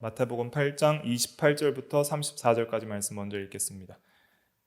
마태복음 8장 28절부터 34절까지 말씀 먼저 읽겠습니다.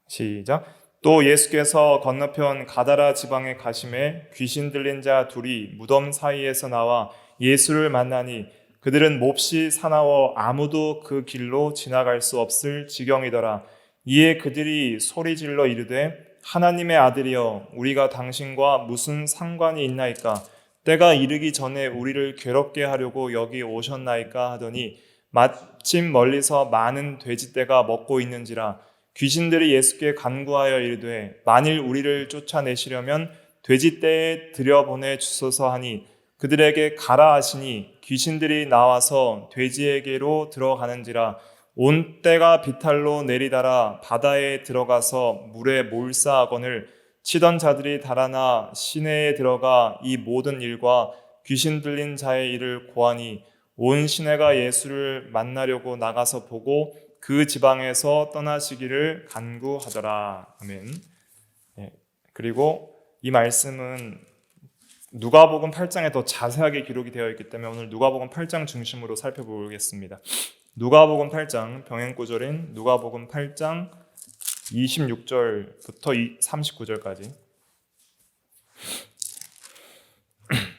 시작. 또 예수께서 건너편 가다라 지방에 가심에 귀신 들린 자 둘이 무덤 사이에서 나와 예수를 만나니 그들은 몹시 사나워 아무도 그 길로 지나갈 수 없을 지경이더라. 이에 그들이 소리질러 이르되 하나님의 아들이여 우리가 당신과 무슨 상관이 있나이까? 때가 이르기 전에 우리를 괴롭게 하려고 여기 오셨나이까 하더니 마침 멀리서 많은 돼지떼가 먹고 있는지라. 귀신들이 예수께 간구하여 이르되 만일 우리를 쫓아내시려면 돼지떼에 들여보내 주소서 하니 그들에게 가라 하시니 귀신들이 나와서 돼지에게로 들어가는지라. 온 떼가 비탈로 내리달아 바다에 들어가서 물에 몰사하거늘 치던 자들이 달아나 시내에 들어가 이 모든 일과 귀신 들린 자의 일을 고하니 온 시내가 예수를 만나려고 나가서 보고 그 지방에서 떠나시기를 간구하더라. 아멘. 그리고 이 말씀은 누가복음 8장에 더 자세하게 기록이 되어 있기 때문에 오늘 누가복음 8장 중심으로 살펴보겠습니다. 누가복음 8장 병행구절인 누가복음 8장 26절부터 39절까지.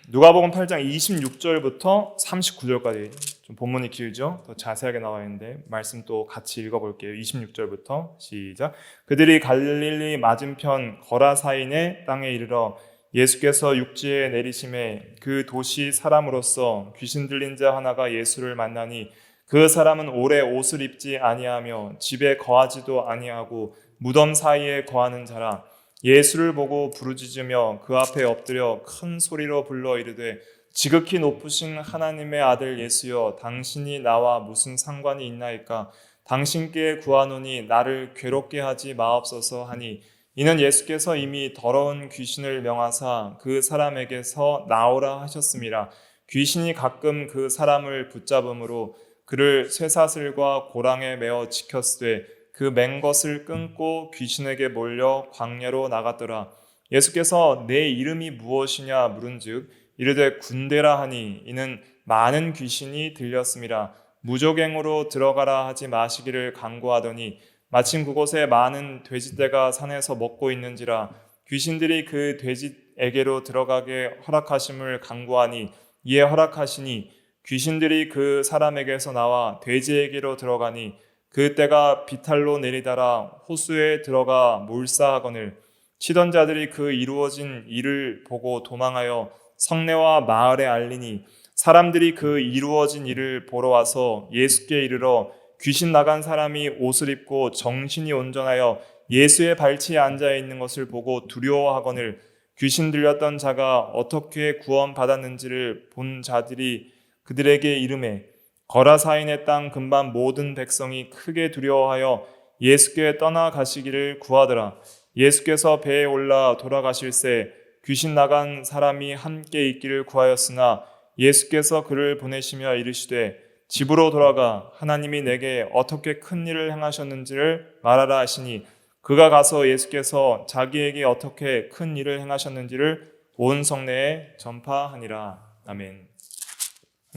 누가복음 8장 26절부터 39절까지 좀 본문이 길죠? 더 자세하게 나와 있는데 말씀 또 같이 읽어볼게요. 26절부터 시작. 그들이 갈릴리 맞은편 거라사인의 땅에 이르러 예수께서 육지에 내리심에 그 도시 사람으로서 귀신 들린 자 하나가 예수를 만나니 그 사람은 오래 옷을 입지 아니하며 집에 거하지도 아니하고 무덤 사이에 거하는 자라. 예수를 보고 부르짖으며 그 앞에 엎드려 큰 소리로 불러 이르되 지극히 높으신 하나님의 아들 예수여 당신이 나와 무슨 상관이 있나이까? 당신께 구하노니 나를 괴롭게 하지 마옵소서 하니 이는 예수께서 이미 더러운 귀신을 명하사 그 사람에게서 나오라 하셨음이라. 귀신이 가끔 그 사람을 붙잡음으로 그를 쇠사슬과 고랑에 매어 지켰으되 그 맨 것을 끊고 귀신에게 몰려 광야로 나갔더라. 예수께서 내 이름이 무엇이냐 물은즉 이르되 군대라 하니 이는 많은 귀신이 들렸음이라. 무조갱으로 들어가라 하지 마시기를 간구하더니 마침 그곳에 많은 돼지떼가 산에서 먹고 있는지라. 귀신들이 그 돼지에게로 들어가게 허락하심을 간구하니 이에 허락하시니 귀신들이 그 사람에게서 나와 돼지에게로 들어가니 그 떼가 비탈로 내리달아 호수에 들어가 몰사하거늘 치던 자들이 그 이루어진 일을 보고 도망하여 성내와 마을에 알리니 사람들이 그 이루어진 일을 보러 와서 예수께 이르러 귀신 나간 사람이 옷을 입고 정신이 온전하여 예수의 발치에 앉아 있는 것을 보고 두려워하거늘 귀신 들렸던 자가 어떻게 구원받았는지를 본 자들이 그들에게 이르매 거라사인의 땅 근반 모든 백성이 크게 두려워하여 예수께 떠나가시기를 구하더라. 예수께서 배에 올라 돌아가실새 귀신 나간 사람이 함께 있기를 구하였으나 예수께서 그를 보내시며 이르시되 집으로 돌아가 하나님이 내게 어떻게 큰 일을 행하셨는지를 말하라 하시니 그가 가서 예수께서 자기에게 어떻게 큰 일을 행하셨는지를 온 성내에 전파하니라. 아멘.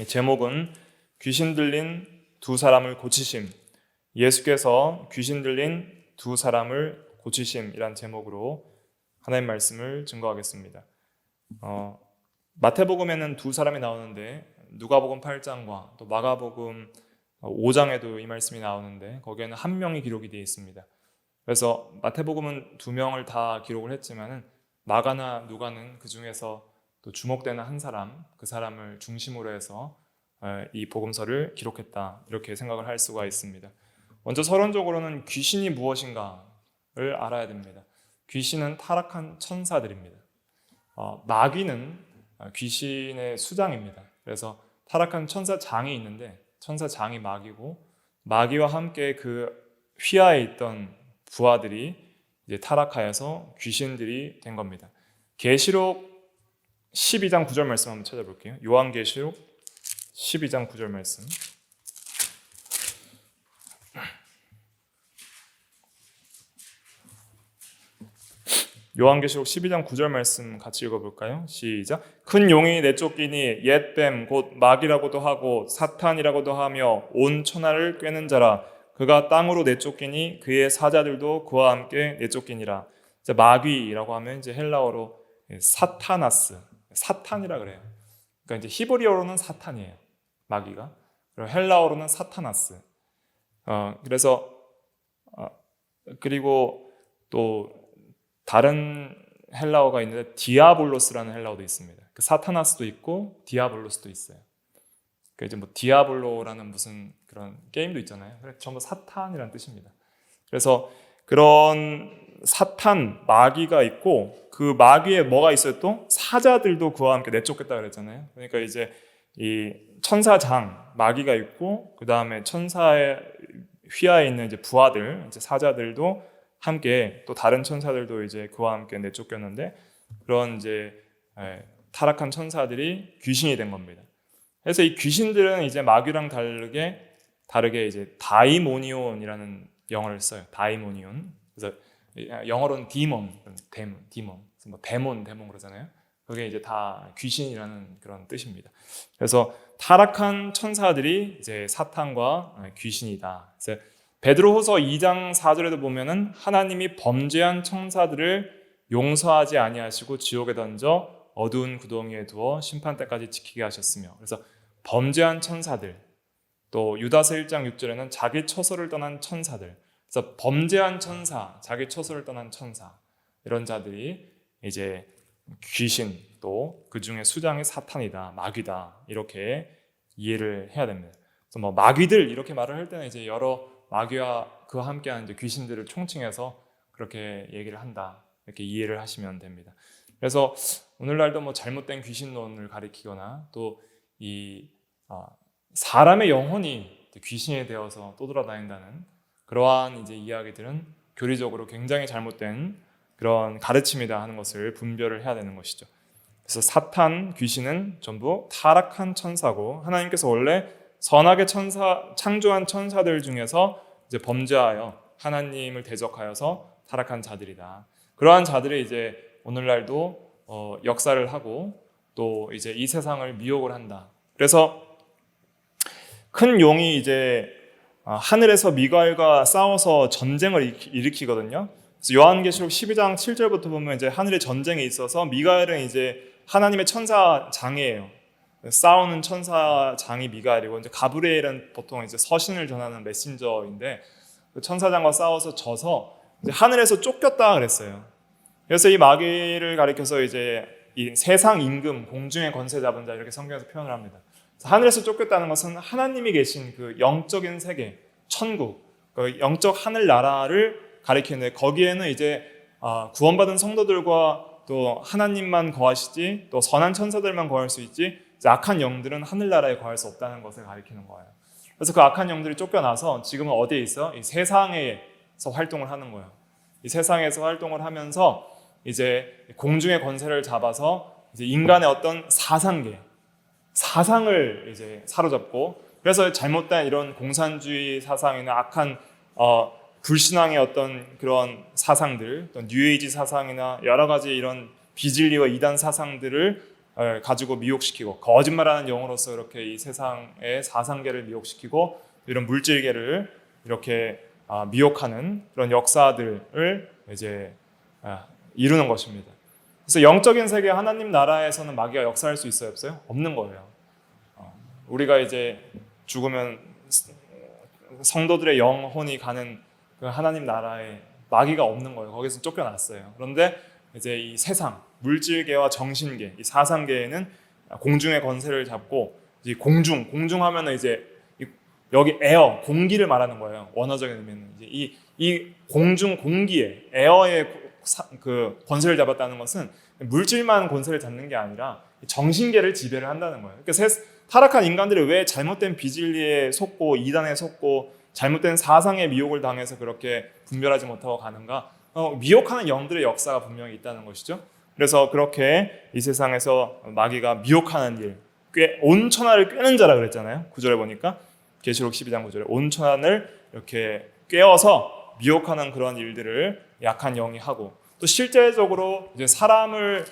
제목은 귀신 들린 두 사람을 고치심. 예수께서 귀신 들린 두 사람을 고치심이란 제목으로 하나님 말씀을 증거하겠습니다. 마태복음에는 두 사람이 나오는데 누가복음 8장과 또 마가복음 5장에도 이 말씀이 나오는데 거기에는 한 명이 기록이 되어 있습니다. 그래서 마태복음은 두 명을 다 기록을 했지만은 마가나 누가는 그 중에서 또 주목되는 한 사람, 그 사람을 중심으로 해서 이 복음서를 기록했다 이렇게 생각을 할 수가 있습니다. 먼저 서론적으로는 귀신이 무엇인가를 알아야 됩니다. 귀신은 타락한 천사들입니다. 마귀는 귀신의 수장입니다. 그래서 타락한 천사장이 있는데 천사장이 마귀고 마귀와 함께 그 휘하에 있던 부하들이 이제 타락하여서 귀신들이 된 겁니다. 계시록 12장 9절 말씀 한번 찾아볼게요. 요한계시록 12장 9절 말씀. 요한계시록 12장 9절 말씀 같이 읽어볼까요? 시작. 큰 용이 내쫓기니 옛 뱀 곧 마귀라고도 하고 사탄이라고도 하며 온 천하를 꿰는 자라. 그가 땅으로 내쫓기니 그의 사자들도 그와 함께 내쫓기니라. 이제 마귀라고 하면 이제 헬라어로 사타나스, 사탄이라 그래요. 그러니까 이제 히브리어로는 사탄이에요. 마귀가. 그리고 헬라어로는 사타나스. 그래서 그리고 또 다른 헬라어가 있는데 디아블로스라는 헬라어도 있습니다. 그 사타나스도 있고 디아블로스도 있어요. 그 이제 뭐 디아블로라는 무슨 그런 게임도 있잖아요. 전부 사탄이라는 뜻입니다. 그래서 그런 사탄, 마귀가 있고 그 마귀에 뭐가 있어요? 또 사자들도 그와 함께 내쫓겠다 그랬잖아요. 그러니까 이제 이 천사장, 마귀가 있고 그 다음에 천사의 휘하에 있는 이제 부하들, 이제 사자들도 함께 또 다른 천사들도 이제 그와 함께 내쫓겼는데 그런 이제 타락한 천사들이 귀신이 된 겁니다. 그래서 이 귀신들은 이제 마귀랑 다르게 이제 다이모니온이라는 영어를 써요. 다이모니온. 그래서 영어로는 디몬, 디몬. 뭐 데몬 그러잖아요. 그게 이제 다 귀신이라는 그런 뜻입니다. 그래서 타락한 천사들이 이제 사탄과 귀신이다. 그래서 베드로후서 2장 4절에도 보면은 하나님이 범죄한 천사들을 용서하지 아니하시고 지옥에 던져 어두운 구덩이에 두어 심판 때까지 지키게 하셨으며, 그래서 범죄한 천사들, 또 유다서 1장 6절에는 자기 처소를 떠난 천사들, 그래서 범죄한 천사, 자기 처소를 떠난 천사, 이런 자들이 이제 귀신, 또 그 중에 수장이 사탄이다, 마귀다, 이렇게 이해를 해야 됩니다. 그래서 뭐 마귀들 이렇게 말을 할 때는 이제 여러 마귀와 그와 함께하는 이제 귀신들을 총칭해서 그렇게 얘기를 한다, 이렇게 이해를 하시면 됩니다. 그래서 오늘날도 뭐 잘못된 귀신론을 가리키거나 또 이 사람의 영혼이 귀신이 되어서 떠돌아다닌다는 그러한 이제 이야기들은 교리적으로 굉장히 잘못된 그런 가르침이다 하는 것을 분별을 해야 되는 것이죠. 그래서 사탄, 귀신은 전부 타락한 천사고, 하나님께서 원래 선하게 창조한 천사들 중에서 이제 범죄하여 하나님을 대적하여서 타락한 자들이다. 그러한 자들이 이제 오늘날도 역사를 하고 또 이제 이 세상을 미혹을 한다. 그래서 큰 용이 이제 하늘에서 미가엘과 싸워서 전쟁을 일으키거든요. 그래서 요한계시록 12장 7절부터 보면 이제 하늘에 전쟁이 있어서 미가엘은 이제 하나님의 천사장이에요. 싸우는 천사장이 미가엘이고, 이제 가브리엘은 보통 이제 서신을 전하는 메신저인데 그 천사장과 싸워서 져서 이제 하늘에서 쫓겼다 그랬어요. 그래서 이 마귀를 가리켜서 이제 이 세상 임금, 공중의 권세 잡은 자, 이렇게 성경에서 표현을 합니다. 하늘에서 쫓겼다는 것은 하나님이 계신 그 영적인 세계, 천국, 그 영적 하늘나라를 가리키는데, 거기에는 이제 구원받은 성도들과 또 하나님만 거하시지, 또 선한 천사들만 거할 수 있지, 악한 영들은 하늘나라에 거할 수 없다는 것을 가리키는 거예요. 그래서 그 악한 영들이 쫓겨나서 지금은 어디에 있어? 이 세상에서 활동을 하는 거예요. 이 세상에서 활동을 하면서 이제 공중의 권세를 잡아서 이제 인간의 어떤 사상을 이제 사로잡고, 그래서 잘못된 이런 공산주의 사상이나 악한 불신앙의 어떤 그런 사상들, 또 뉴에이지 사상이나 여러 가지 이런 비진리와 이단 사상들을 가지고 미혹시키고, 거짓말하는 영으로서 이렇게 이 세상의 사상계를 미혹시키고 이런 물질계를 이렇게 미혹하는 그런 역사들을 이제 이루는 것입니다. 그래서 영적인 세계, 하나님 나라에서는 마귀가 역사할 수 있어요, 없어요? 없는 거예요. 우리가 이제 죽으면 성도들의 영혼이 가는 그 하나님 나라에 마귀가 없는 거예요. 거기서 쫓겨났어요. 그런데 이제 이 세상, 물질계와 정신계, 이 사상계에는 공중의 권세를 잡고, 이 공중하면은 이제 여기 에어, 공기를 말하는 거예요. 원어적인 의미는 이제 이 공중 공기에 에어의 그 권세를 잡았다는 것은 물질만 권세를 잡는 게 아니라 정신계를 지배를 한다는 거예요. 그러니까 타락한 인간들이 왜 잘못된 비진리에 속고 이단에 속고 잘못된 사상의 미혹을 당해서 그렇게 분별하지 못하고 가는가? 미혹하는 영들의 역사가 분명히 있다는 것이죠. 그래서 그렇게 이 세상에서 마귀가 미혹하는 일, 온 천하를 꿰는 자라 그랬잖아요. 9절에 보니까 계시록 12장 9절에 온 천하를 이렇게 꿰어서 미혹하는 그런 일들을 약한 영이 하고, 또 실제적으로 이제 사람을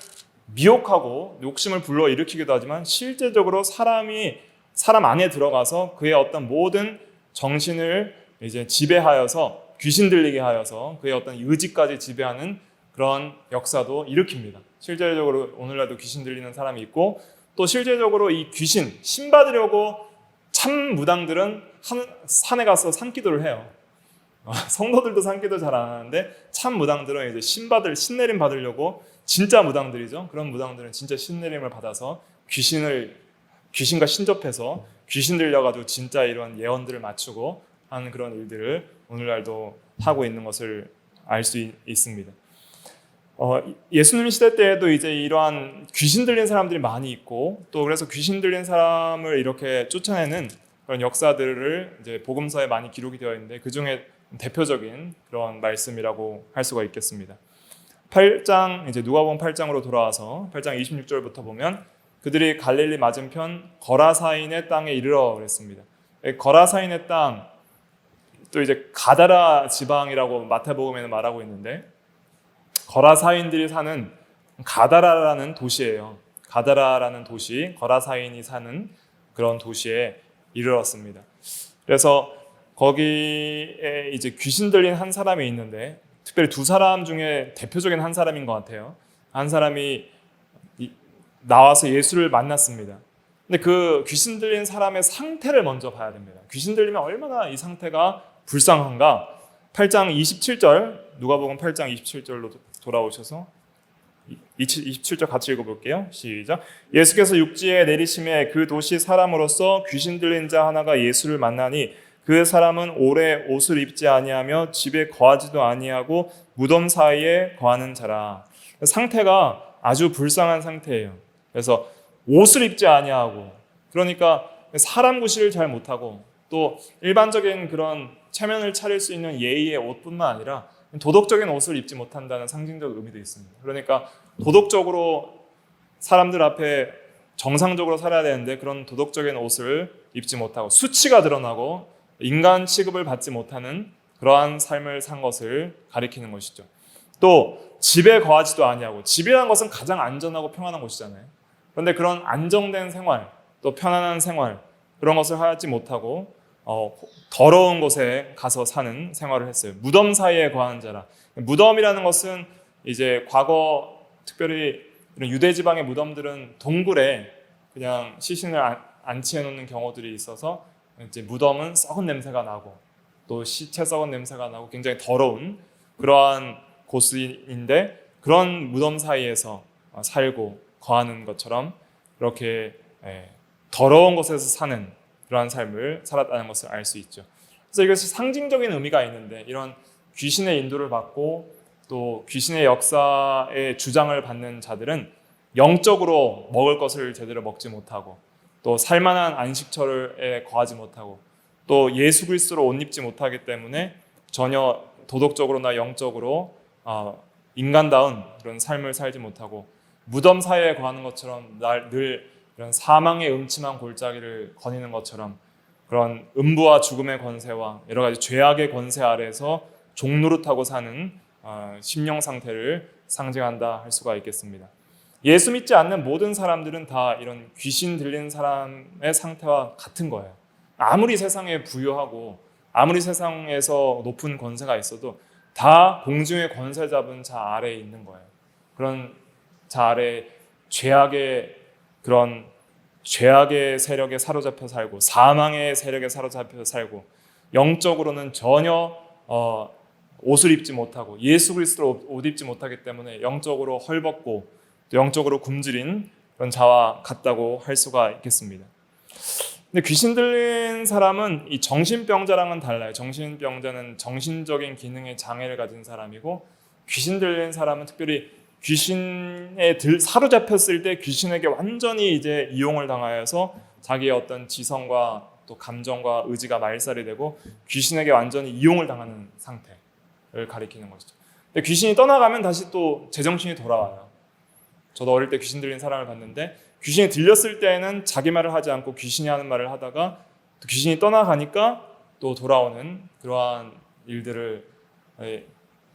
미혹하고 욕심을 불러일으키기도 하지만 실제적으로 사람 안에 들어가서 그의 어떤 모든 정신을 이제 지배하여서 귀신 들리게 하여서 그의 어떤 의지까지 지배하는 그런 역사도 일으킵니다. 실제적으로 오늘날도 귀신 들리는 사람이 있고 또 실제적으로 이 귀신 신받으려고 참 무당들은 산에 가서 산기도를 해요. 성도들도 산기도 잘 안 하는데 참 무당들은 이제 신내림 받으려고 진짜 무당들이죠. 그런 무당들은 진짜 신내림을 받아서 귀신과 신접해서 귀신 들려가지고 진짜 이런 예언들을 맞추고 하는 그런 일들을 오늘날도 하고 있는 것을 알 수 있습니다. 예수님 시대 때에도 이제 이러한 귀신 들린 사람들이 많이 있고 또 그래서 귀신 들린 사람을 이렇게 쫓아내는 그런 역사들을 이제 복음서에 많이 기록이 되어 있는데 그 중에 대표적인 그런 말씀이라고 할 수가 있겠습니다. 8장 이제 누가복음 8장으로 돌아와서 8장 26절부터 보면 그들이 갈릴리 맞은편 거라사인의 땅에 이르러 그랬습니다. 거라사인의 땅 또 이제 가다라 지방이라고 마태복음에는 말하고 있는데 거라사인들이 사는 가다라라는 도시예요. 가다라라는 도시, 거라사인이 사는 그런 도시에 이르렀습니다. 그래서 거기에 이제 귀신 들린 한 사람이 있는데 특별히 두 사람 중에 대표적인 한 사람인 것 같아요. 한 사람이 나와서 예수를 만났습니다. 근데 그 귀신 들린 사람의 상태를 먼저 봐야 됩니다. 귀신 들리면 얼마나 이 상태가 불쌍한가? 8장 27절, 누가복음 8장 27절로 돌아오셔서 27절 같이 읽어볼게요. 시작. 예수께서 육지에 내리심에 그 도시 사람으로서 귀신 들린 자 하나가 예수를 만나니 그 사람은 오래 옷을 입지 아니하며 집에 거하지도 아니하고 무덤 사이에 거하는 자라. 상태가 아주 불쌍한 상태예요. 그래서 옷을 입지 아니하고 그러니까 사람 구실을 잘 못하고 또 일반적인 그런 체면을 차릴 수 있는 예의의 옷뿐만 아니라 도덕적인 옷을 입지 못한다는 상징적 의미도 있습니다. 그러니까 도덕적으로 사람들 앞에 정상적으로 살아야 되는데 그런 도덕적인 옷을 입지 못하고 수치가 드러나고 인간 취급을 받지 못하는 그러한 삶을 산 것을 가리키는 것이죠. 또 집에 거하지도 아니하고 집이라는 것은 가장 안전하고 평안한 곳이잖아요. 그런데 그런 안정된 생활 또 편안한 생활 그런 것을 하지 못하고 더러운 곳에 가서 사는 생활을 했어요. 무덤 사이에 거하는 자라. 무덤이라는 것은 이제 과거 특별히 이런 유대 지방의 무덤들은 동굴에 그냥 시신을 안치해 놓는 경우들이 있어서 이제 무덤은 썩은 냄새가 나고 또 시체 썩은 냄새가 나고 굉장히 더러운 그러한 곳인데 그런 무덤 사이에서 살고 거하는 것처럼 그렇게 더러운 곳에서 사는 그러한 삶을 살았다는 것을 알 수 있죠. 그래서 이것이 상징적인 의미가 있는데 이런 귀신의 인도를 받고 또 귀신의 역사의 주장을 받는 자들은 영적으로 먹을 것을 제대로 먹지 못하고 또 살만한 안식처에 거하지 못하고 또 예수 그리스도로 옷 입지 못하기 때문에 전혀 도덕적으로나 영적으로 인간다운 그런 삶을 살지 못하고 무덤 사이에 거하는 것처럼 늘 이런 사망의 음침한 골짜기를 거니는 것처럼 그런 음부와 죽음의 권세와 여러 가지 죄악의 권세 아래에서 종노릇하고 사는 심령 상태를 상징한다 할 수가 있겠습니다. 예수 믿지 않는 모든 사람들은 다 이런 귀신 들린 사람의 상태와 같은 거예요. 아무리 세상에 부유하고 아무리 세상에서 높은 권세가 있어도 다 공중의 권세 잡은 자 아래에 있는 거예요. 그런 자 아래 죄악의 세력에 사로잡혀 살고 사망의 세력에 사로잡혀 살고 영적으로는 전혀 옷을 입지 못하고 예수 그리스도로 옷 입지 못하기 때문에 영적으로 헐벗고 또 영적으로 굶주린 그런 자와 같다고 할 수가 있겠습니다. 근데 귀신 들린 사람은 이 정신병자랑은 달라요. 정신병자는 정신적인 기능의 장애를 가진 사람이고 귀신 들린 사람은 특별히 귀신에 사로잡혔을 때 귀신에게 완전히 이제 이용을 당하여서 자기의 어떤 지성과 또 감정과 의지가 말살이 되고 귀신에게 완전히 이용을 당하는 상태를 가리키는 것이죠. 근데 귀신이 떠나가면 다시 또 제정신이 돌아와요. 저도 어릴 때 귀신 들린 사람을 봤는데 귀신이 들렸을 때는 자기 말을 하지 않고 귀신이 하는 말을 하다가 또 귀신이 떠나가니까 또 돌아오는 그러한 일들을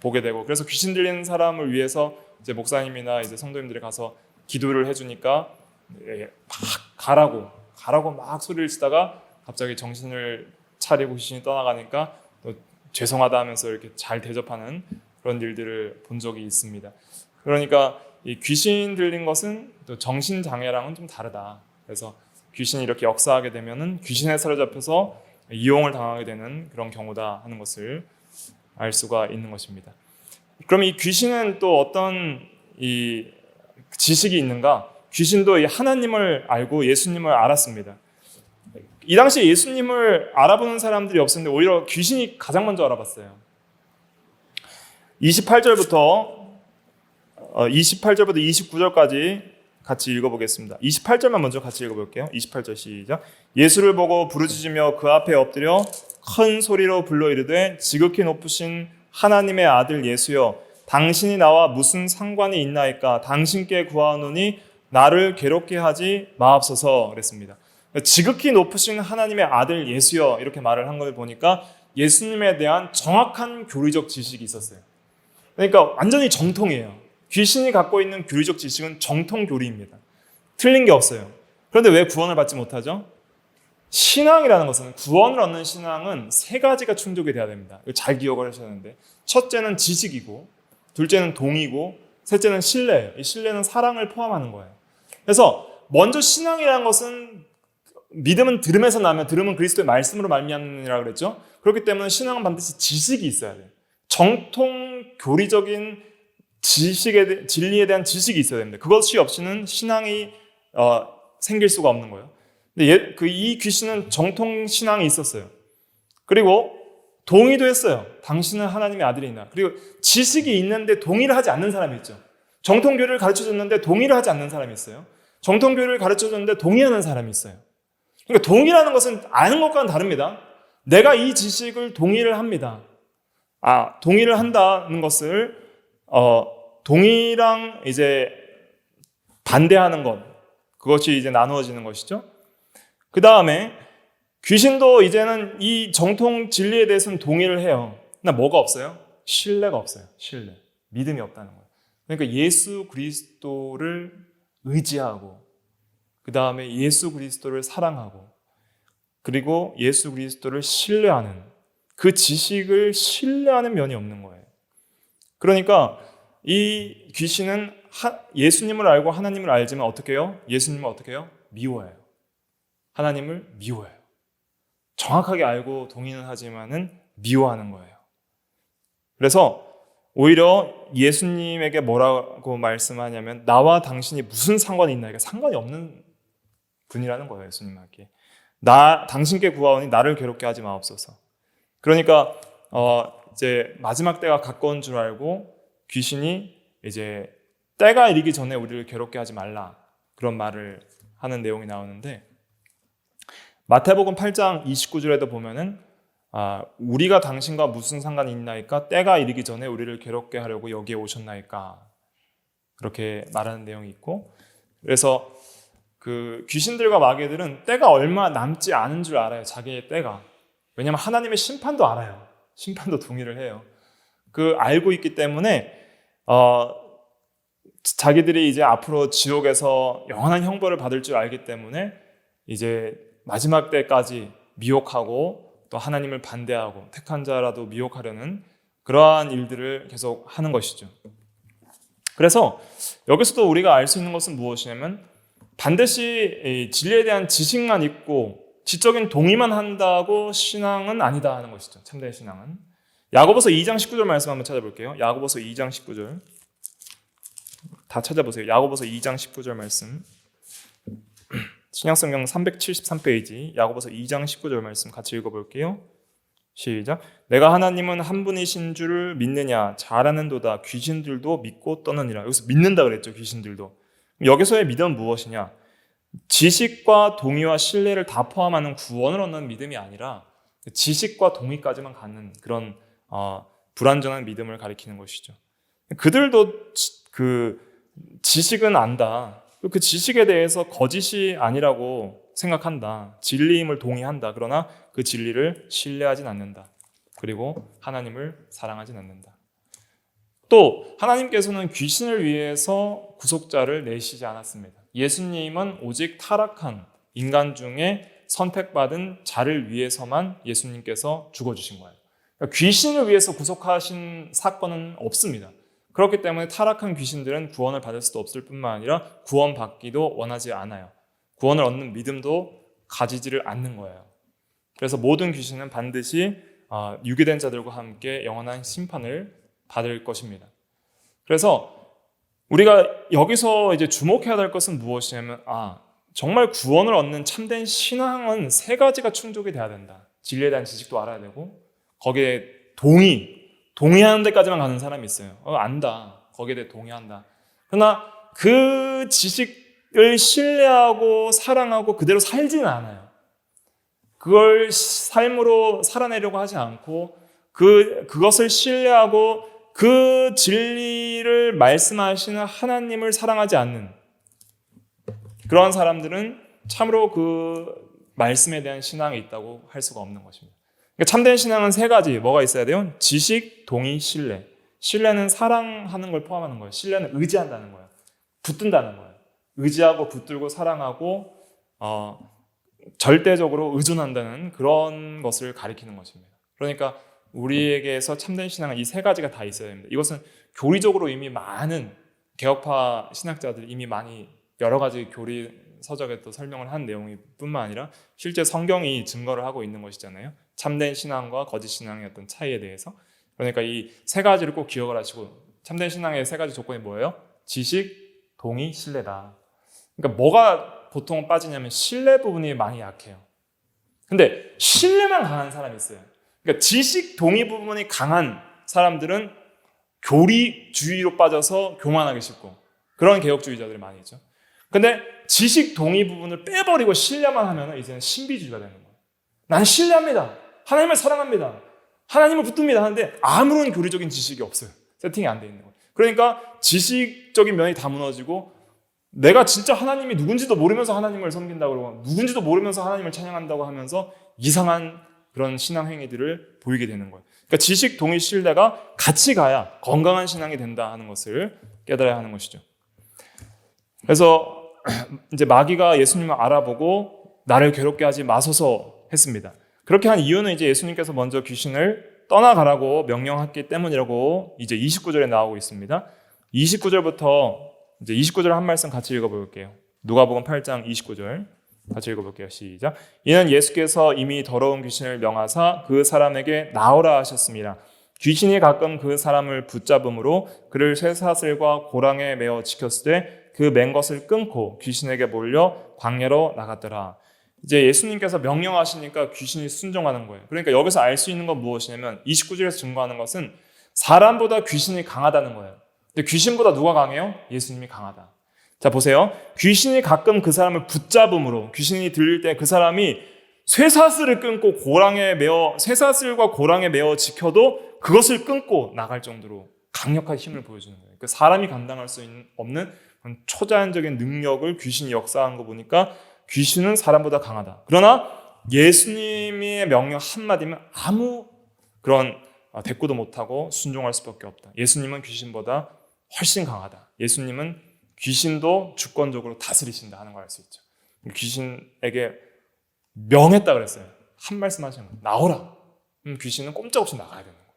보게 되고, 그래서 귀신 들린 사람을 위해서 이제 목사님이나 이제 성도님들이 가서 기도를 해주니까 막 가라고 막 소리를 치다가 갑자기 정신을 차리고 귀신이 떠나가니까 또 죄송하다 하면서 이렇게 잘 대접하는 그런 일들을 본 적이 있습니다. 그러니까 이 귀신 들린 것은 또 정신 장애랑은 좀 다르다. 그래서 귀신이 이렇게 역사하게 되면은 귀신에 사로잡혀서 이용을 당하게 되는 그런 경우다 하는 것을 알 수가 있는 것입니다. 그럼 이 귀신은 또 어떤 이 지식이 있는가? 귀신도 하나님을 알고 예수님을 알았습니다. 이 당시에 예수님을 알아보는 사람들이 없었는데 오히려 귀신이 가장 먼저 알아봤어요. 28절부터 29절까지 같이 읽어보겠습니다. 28절만 먼저 같이 읽어볼게요. 28절 시작. 예수를 보고 부르짖으며 그 앞에 엎드려 큰 소리로 불러 이르되 지극히 높으신 하나님의 아들 예수여, 당신이 나와 무슨 상관이 있나이까? 당신께 구하노니 나를 괴롭게 하지 마옵소서. 그랬습니다. 지극히 높으신 하나님의 아들 예수여, 이렇게 말을 한 걸 보니까 예수님에 대한 정확한 교리적 지식이 있었어요. 그러니까 완전히 정통이에요. 귀신이 갖고 있는 교리적 지식은 정통 교리입니다. 틀린 게 없어요. 그런데 왜 구원을 받지 못하죠? 신앙이라는 것은, 구원을 얻는 신앙은 세 가지가 충족이 돼야 됩니다. 이거 잘 기억을 하셔야 하는데, 첫째는 지식이고, 둘째는 동의고, 셋째는 신뢰예요. 이 신뢰는 사랑을 포함하는 거예요. 그래서 먼저 신앙이라는 것은, 믿음은 들음에서 나면 들음은 그리스도의 말씀으로 말미암느니라 그랬죠. 그렇기 때문에 신앙은 반드시 지식이 있어야 돼요. 정통 교리적인 진리에 대한 지식이 있어야 됩니다. 그것이 없이는 신앙이 생길 수가 없는 거예요. 근데 이 귀신은 정통 신앙이 있었어요. 그리고 동의도 했어요. 당신은 하나님의 아들이나. 그리고 지식이 있는데 동의를 하지 않는 사람이 있죠. 정통 교리를 가르쳐줬는데 동의를 하지 않는 사람이 있어요. 정통 교리를 가르쳐줬는데 동의하는 사람이 있어요. 그러니까 동의라는 것은 아는 것과는 다릅니다. 내가 이 지식을 동의를 합니다. 동의를 한다는 것을 동의랑 이제 반대하는 것, 그것이 이제 나누어지는 것이죠. 그 다음에 귀신도 이제는 이 정통 진리에 대해서는 동의를 해요. 그러나 뭐가 없어요? 신뢰가 없어요. 신뢰. 믿음이 없다는 거예요. 그러니까 예수 그리스도를 의지하고, 그 다음에 예수 그리스도를 사랑하고, 그리고 예수 그리스도를 신뢰하는, 그 지식을 신뢰하는 면이 없는 거예요. 그러니까 이 귀신은 예수님을 알고 하나님을 알지만 어떻게 해요? 예수님을 어떻게 해요? 미워해요. 하나님을 미워해요. 정확하게 알고 동의는 하지만은 미워하는 거예요. 그래서 오히려 예수님에게 뭐라고 말씀하냐면, 나와 당신이 무슨 상관이 있나? 이게 상관이 없는 분이라는 거예요. 예수님께. 당신께 구하오니 나를 괴롭게 하지 마옵소서. 그러니까 이제 마지막 때가 가까운 줄 알고 귀신이 이제 때가 이르기 전에 우리를 괴롭게 하지 말라, 그런 말을 하는 내용이 나오는데, 마태복음 8장 29절에도 보면은 우리가 당신과 무슨 상관이 있나이까? 때가 이르기 전에 우리를 괴롭게 하려고 여기에 오셨나이까? 그렇게 말하는 내용이 있고, 그래서 그 귀신들과 마귀들은 때가 얼마 남지 않은 줄 알아요. 자기의 때가. 왜냐하면 하나님의 심판도 알아요. 심판도 동의를 해요. 알고 있기 때문에 자기들이 이제 앞으로 지옥에서 영원한 형벌을 받을 줄 알기 때문에 이제 마지막 때까지 미혹하고 또 하나님을 반대하고 택한 자라도 미혹하려는 그러한 일들을 계속 하는 것이죠. 그래서 여기서도 우리가 알 수 있는 것은 무엇이냐면, 반드시 진리에 대한 지식만 있고 지적인 동의만 한다고 신앙은 아니다 하는 것이죠. 참된 신앙은. 야고보서 2장 19절 말씀 한번 찾아볼게요. 야고보서 2장 19절. 다 찾아보세요. 야고보서 2장 19절 말씀. 신약성경 373페이지 야고보서 2장 19절 말씀 같이 읽어볼게요. 시작. 내가 하나님은 한 분이신 줄을 믿느냐? 잘하는도다. 귀신들도 믿고 떠느니라. 여기서 믿는다 그랬죠. 귀신들도. 여기서의 믿음은 무엇이냐? 지식과 동의와 신뢰를 다 포함하는 구원을 얻는 믿음이 아니라 지식과 동의까지만 갖는 그런 불완전한 믿음을 가리키는 것이죠. 그들도 그 지식은 안다. 그 지식에 대해서 거짓이 아니라고 생각한다. 진리임을 동의한다. 그러나 그 진리를 신뢰하진 않는다. 그리고 하나님을 사랑하진 않는다. 또 하나님께서는 귀신을 위해서 구속자를 내시지 않았습니다. 예수님은 오직 타락한 인간 중에 선택받은 자를 위해서만 예수님께서 죽어주신 거예요. 그러니까 귀신을 위해서 구속하신 사건은 없습니다. 그렇기 때문에 타락한 귀신들은 구원을 받을 수도 없을 뿐만 아니라 구원받기도 원하지 않아요. 구원을 얻는 믿음도 가지지를 않는 거예요. 그래서 모든 귀신은 반드시 유기된 자들과 함께 영원한 심판을 받을 것입니다. 그래서 우리가 여기서 이제 주목해야 될 것은 무엇이냐면 정말 구원을 얻는 참된 신앙은 세 가지가 충족이 돼야 된다. 진리에 대한 지식도 알아야 되고 거기에 동의하는 데까지만 가는 사람이 있어요. 안다. 거기에 대해 동의한다. 그러나 그 지식을 신뢰하고 사랑하고 그대로 살지는 않아요. 그걸 삶으로 살아내려고 하지 않고 그것을 신뢰하고 그 진리를 말씀하시는 하나님을 사랑하지 않는 그런 사람들은 참으로 그 말씀에 대한 신앙이 있다고 할 수가 없는 것입니다. 그러니까 참된 신앙은 세 가지 뭐가 있어야 돼요? 지식, 동의, 신뢰. 신뢰는 사랑하는 걸 포함하는 거예요. 신뢰는 의지한다는 거예요. 붙든다는 거예요. 의지하고 붙들고 사랑하고 절대적으로 의존한다는 그런 것을 가리키는 것입니다. 그러니까 우리에게서 참된 신앙은 이 세 가지가 다 있어야 됩니다. 이것은 교리적으로 이미 많은 개혁파 신학자들이 이미 많이 여러 가지 교리 서적에 또 설명을 한 내용이 뿐만 아니라 실제 성경이 증거를 하고 있는 것이잖아요. 참된 신앙과 거짓 신앙의 어떤 차이에 대해서. 그러니까 이 세 가지를 꼭 기억을 하시고 참된 신앙의 세 가지 조건이 뭐예요? 지식, 동의, 신뢰다. 그러니까 뭐가 보통 빠지냐면 신뢰 부분이 많이 약해요. 근데 신뢰만 강한 사람이 있어요. 그러니까 지식, 동의 부분이 강한 사람들은 교리주의로 빠져서 교만하기 쉽고 그런 개혁주의자들이 많이 있죠. 근데 지식, 동의 부분을 빼버리고 신뢰만 하면 이제는 신비주의가 되는 거예요. 난 신뢰합니다. 하나님을 사랑합니다. 하나님을 붙듭니다 하는데 아무런 교리적인 지식이 없어요. 세팅이 안 돼 있는 거예요. 그러니까 지식적인 면이 다 무너지고 내가 진짜 하나님이 누군지도 모르면서 하나님을 섬긴다고 그러고 누군지도 모르면서 하나님을 찬양한다고 하면서 이상한 그런 신앙 행위들을 보이게 되는 거예요. 그러니까 지식, 동의, 신뢰가 같이 가야 건강한 신앙이 된다 하는 것을 깨달아야 하는 것이죠. 그래서 이제 마귀가 예수님을 알아보고 나를 괴롭게 하지 마소서 했습니다. 그렇게 한 이유는 이제 예수님께서 먼저 귀신을 떠나가라고 명령했기 때문이라고 이제 29절에 나오고 있습니다. 29절부터 이제 29절 한 말씀 같이 읽어볼게요. 누가복음 8장 29절 같이 읽어볼게요. 시작. 이는 예수께서 이미 더러운 귀신을 명하사 그 사람에게 나오라 하셨습니다. 귀신이 가끔 그 사람을 붙잡음으로 그를 쇠사슬과 고랑에 매어 지켰을 때 그 맨 것을 끊고 귀신에게 몰려 광야로 나갔더라. 이제 예수님께서 명령하시니까 귀신이 순종하는 거예요. 그러니까 여기서 알 수 있는 건 무엇이냐면 29절에서 증거하는 것은 사람보다 귀신이 강하다는 거예요. 근데 귀신보다 누가 강해요? 예수님이 강하다. 자, 보세요. 귀신이 가끔 그 사람을 붙잡음으로 귀신이 들릴 때 그 사람이 쇠사슬을 끊고 쇠사슬과 고랑에 매어 지켜도 그것을 끊고 나갈 정도로 강력한 힘을 보여주는 거예요. 그러니까 사람이 감당할 수 없는 초자연적인 능력을 귀신이 역사한 거 보니까 귀신은 사람보다 강하다. 그러나 예수님의 명령 한마디면 아무 그런 대꾸도 못하고 순종할 수밖에 없다. 예수님은 귀신보다 훨씬 강하다. 예수님은 귀신도 주권적으로 다스리신다 하는 걸 알 수 있죠. 귀신에게 명했다 그랬어요. 한 말씀 하시는 거예요. 나오라. 귀신은 꼼짝없이 나가야 되는 거예요.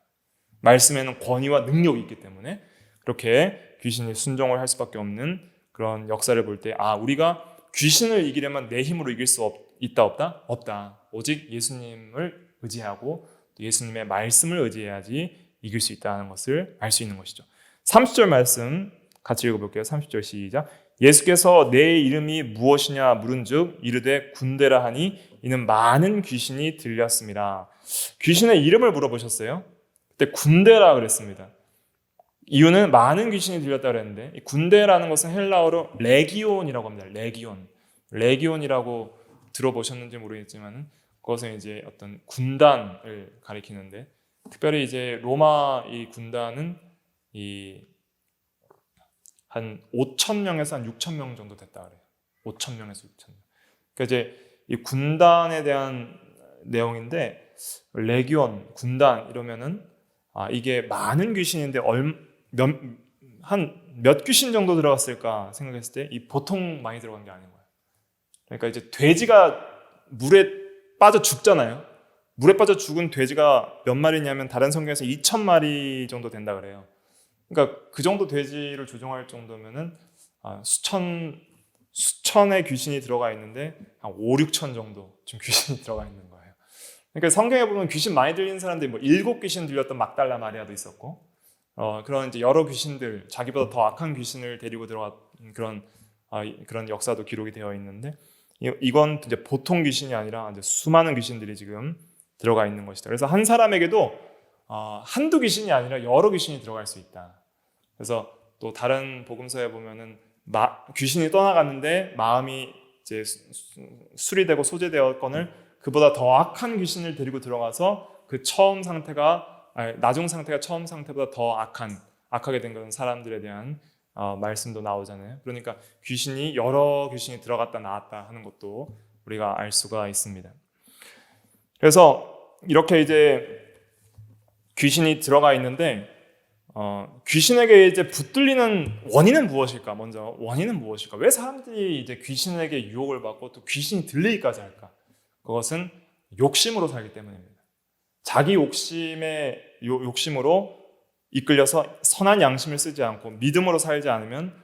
말씀에는 권위와 능력이 있기 때문에 그렇게 귀신이 순종을 할 수밖에 없는 그런 역사를 볼 때 우리가 귀신을 이기려면 내 힘으로 이길 수 있다 없다? 없다. 오직 예수님을 의지하고 예수님의 말씀을 의지해야지 이길 수 있다는 것을 알 수 있는 것이죠. 30절 말씀 같이 읽어볼게요. 30절 시작. 예수께서 내 이름이 무엇이냐 물은즉 이르되 군대라 하니 이는 많은 귀신이 들렸습니다. 귀신의 이름을 물어보셨어요. 그때 군대라 그랬습니다. 이유는 많은 귀신이 들렸다 그랬는데 이 군대라는 것은 헬라어로 레기온이라고 합니다. 레기온이라고 들어보셨는지 모르겠지만 그것은 이제 어떤 군단을 가리키는데 특별히 이제 로마 이 군단은 한 5,000명에서 한 6,000명 정도 됐다 그래요. 5,000명에서 6,000명. 그러니까 이제 이 군단에 대한 내용인데 레기온, 군단 이러면은 이게 많은 귀신인데 한 몇 귀신 정도 들어갔을까 생각했을 때 이 보통 많이 들어간 게 아닌 거예요. 그러니까 이제 돼지가 물에 빠져 죽잖아요. 물에 빠져 죽은 돼지가 몇 마리냐면 다른 성경에서 2,000마리 정도 된다 그래요. 그러니까 그 정도 돼지를 조종할 정도면은 수천의 귀신이 들어가 있는데 한 5, 6천 정도 지금 귀신이 들어가 있는 거예요. 그러니까 성경에 보면 귀신 많이 들리는 사람들이 뭐 7귀신 들렸던 막달라 마리아도 있었고, 그런 이제 여러 귀신들, 자기보다 더 악한 귀신을 데리고 들어간 그런 역사도 기록이 되어 있는데, 이건 이제 보통 귀신이 아니라 이제 수많은 귀신들이 지금 들어가 있는 것이다. 그래서 한 사람에게도 한두 귀신이 아니라 여러 귀신이 들어갈 수 있다. 그래서 또 다른 복음서에 보면은 귀신이 떠나갔는데 마음이 이제 수리되고 소재되었거늘 그보다 더 악한 귀신을 데리고 들어가서 그 나중 상태가 처음 상태보다 더 악하게 된 그런 사람들에 대한 말씀도 나오잖아요. 그러니까 여러 귀신이 들어갔다 나왔다 하는 것도 우리가 알 수가 있습니다. 그래서 이렇게 이제 귀신이 들어가 있는데 귀신에게 이제 붙들리는 원인은 무엇일까? 먼저 원인은 무엇일까? 왜 사람들이 이제 귀신에게 유혹을 받고 또 귀신이 들리기까지 할까? 그것은 욕심으로 살기 때문입니다. 자기 욕심으로 이끌려서 선한 양심을 쓰지 않고 믿음으로 살지 않으면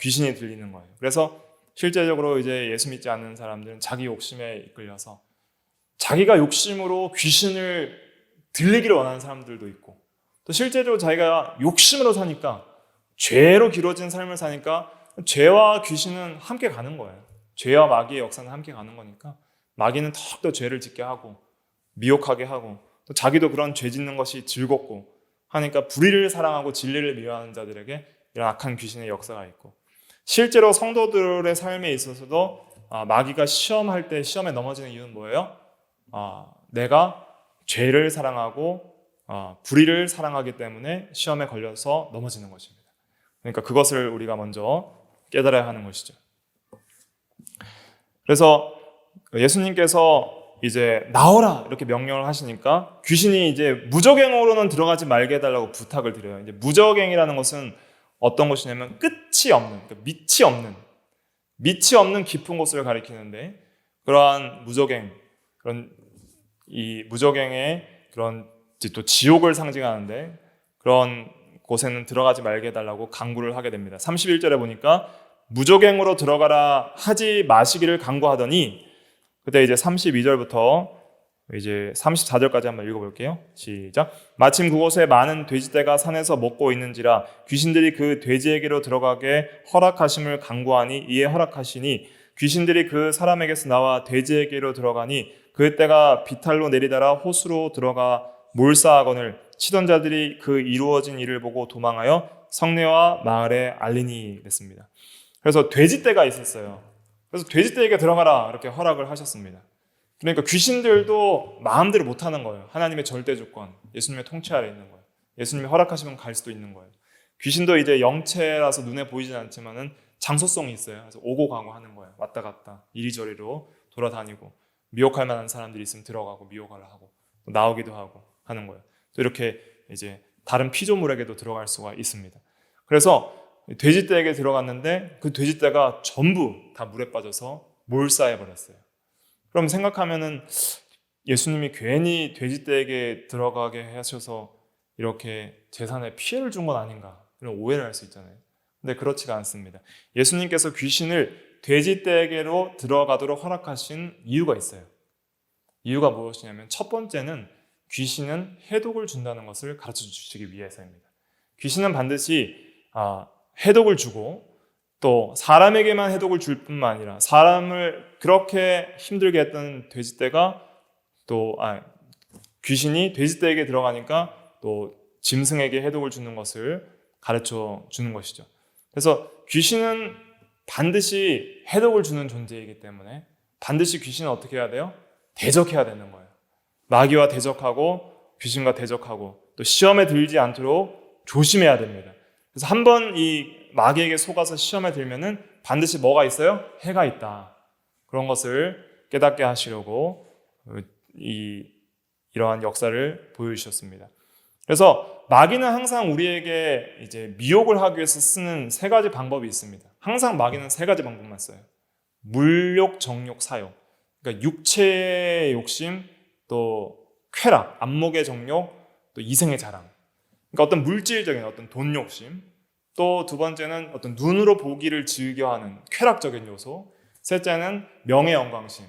귀신이 들리는 거예요. 그래서 실제적으로 이제 예수 믿지 않는 사람들은 자기 욕심에 이끌려서 자기가 욕심으로 귀신을 들리기를 원하는 사람들도 있고, 또 실제로 자기가 욕심으로 사니까, 죄로 기울어진 삶을 사니까 죄와 귀신은 함께 가는 거예요. 죄와 마귀의 역사는 함께 가는 거니까 마귀는 더욱더 죄를 짓게 하고 미혹하게 하고, 또 자기도 그런 죄 짓는 것이 즐겁고 하니까 불의를 사랑하고 진리를 미워하는 자들에게 이런 악한 귀신의 역사가 있고, 실제로 성도들의 삶에 있어서도 마귀가 시험할 때 시험에 넘어지는 이유는 뭐예요? 내가 죄를 사랑하고 불의를 사랑하기 때문에 시험에 걸려서 넘어지는 것입니다. 그러니까 그것을 우리가 먼저 깨달아야 하는 것이죠. 그래서 예수님께서 이제 나오라 이렇게 명령을 하시니까 귀신이 이제 무저갱으로는 들어가지 말게 해달라고 부탁을 드려요. 이제 무저갱이라는 것은 어떤 것이냐면 끝이 없는, 그러니까 밑이 없는 깊은 곳을 가리키는데, 그러한 무저갱, 그런 이 무저갱의 그런 또 지옥을 상징하는데 그런 곳에는 들어가지 말게 해달라고 강구를 하게 됩니다. 31절에 보니까 무저갱으로 들어가라 하지 마시기를 강구하더니, 그때 이제 32절부터 이제 34절까지 한번 읽어볼게요. 시작. 마침 그곳에 많은 돼지떼가 산에서 먹고 있는지라 귀신들이 그 돼지에게로 들어가게 허락하심을 강구하니 이에 허락하시니 귀신들이 그 사람에게서 나와 돼지에게로 들어가니 그 떼가 비탈로 내리다라 호수로 들어가 몰사하거늘 치던 자들이 그 이루어진 일을 보고 도망하여 성내와 마을에 알리니 됐습니다. 그래서 돼지떼가 있었어요. 그래서 돼지떼에게 들어가라 이렇게 허락을 하셨습니다. 그러니까 귀신들도 마음대로 못하는 거예요. 하나님의 절대 주권, 예수님의 통치 아래 있는 거예요. 예수님이 허락하시면 갈 수도 있는 거예요. 귀신도 이제 영체라서 눈에 보이진 않지만은 장소성이 있어요. 그래서 오고 가고 하는 거예요. 왔다 갔다 이리저리로 돌아다니고, 미혹할 만한 사람들이 있으면 들어가고 미혹을 하고 또 나오기도 하고 하는 거예요. 또 이렇게 이제 다른 피조물에게도 들어갈 수가 있습니다. 그래서 돼지떼에게 들어갔는데 그 돼지떼가 전부 다 물에 빠져서 몰사해 버렸어요. 그럼 생각하면은 예수님이 괜히 돼지떼에게 들어가게 하셔서 이렇게 재산에 피해를 준 건 아닌가, 이런 오해를 할 수 있잖아요. 근데 그렇지가 않습니다. 예수님께서 귀신을 돼지떼에게로 들어가도록 허락하신 이유가 있어요. 이유가 무엇이냐면 첫 번째는 귀신은 해독을 준다는 것을 가르쳐 주시기 위해서입니다. 귀신은 반드시 해독을 주고, 또 사람에게만 해독을 줄 뿐만 아니라 사람을 그렇게 힘들게 했던 돼지떼가 귀신이 돼지떼에게 들어가니까 또 짐승에게 해독을 주는 것을 가르쳐 주는 것이죠. 그래서 귀신은 반드시 해독을 주는 존재이기 때문에 반드시 귀신은 어떻게 해야 돼요? 대적해야 되는 거예요. 마귀와 대적하고 귀신과 대적하고 또 시험에 들지 않도록 조심해야 됩니다. 그래서 한번 이 마귀에게 속아서 시험에 들면은 반드시 뭐가 있어요? 해가 있다. 그런 것을 깨닫게 하시려고 이러한 역사를 보여주셨습니다. 그래서 마귀는 항상 우리에게 이제 미혹을 하기 위해서 쓰는 세 가지 방법이 있습니다. 항상 마귀는 세 가지 방법만 써요. 물욕, 정욕, 사욕. 그러니까 육체의 욕심, 또 쾌락, 안목의 정욕, 또 이생의 자랑. 그러니까 어떤 물질적인 어떤 돈 욕심, 또 두 번째는 어떤 눈으로 보기를 즐겨하는 쾌락적인 요소, 셋째는 명예 영광심,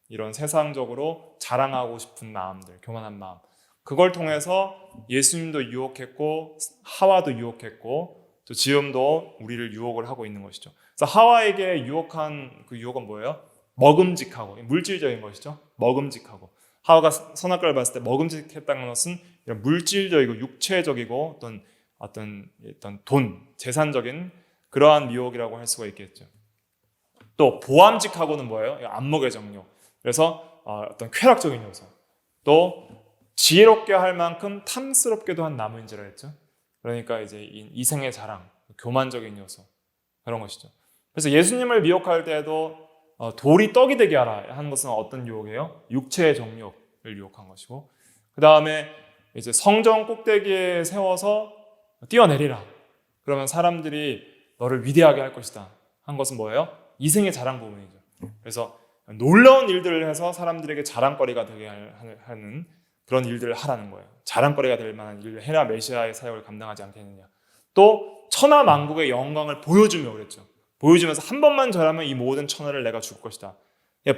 이런 세상적으로 자랑하고 싶은 마음들, 교만한 마음. 그걸 통해서 예수님도 유혹했고 하와도 유혹했고 또 지금도 우리를 유혹을 하고 있는 것이죠. 그래서 하와에게 유혹한 그 유혹은 뭐예요? 먹음직하고, 물질적인 것이죠. 먹음직하고. 하와가 선악과를 봤을 때 먹음직했다는 것은 이런 물질적이고 육체적이고 어떤 돈, 재산적인 그러한 유혹이라고 할 수가 있겠죠. 또 보암직하고는 뭐예요? 안목의 정욕. 그래서 어떤 쾌락적인 요소. 또 지혜롭게 할 만큼 탐스럽게도 한 나무인지라 했죠. 그러니까 이제 이생의 자랑, 교만적인 요소 그런 것이죠. 그래서 예수님을 미혹할 때에도 돌이 떡이 되게 하라 하는 것은 어떤 유혹이에요? 육체의 정욕을 유혹한 것이고, 그 다음에 이제 성전 꼭대기에 세워서 뛰어내리라. 그러면 사람들이 너를 위대하게 할 것이다. 한 것은 뭐예요? 이생의 자랑 부분이죠. 그래서 놀라운 일들을 해서 사람들에게 자랑거리가 되게 하는 그런 일들을 하라는 거예요. 자랑거리가 될 만한 일을 해야 메시아의 사역을 감당하지 않겠느냐. 또 천하 만국의 영광을 보여주며 그랬죠. 보여주면서 한 번만 절하면 이 모든 천하를 내가 줄 것이다.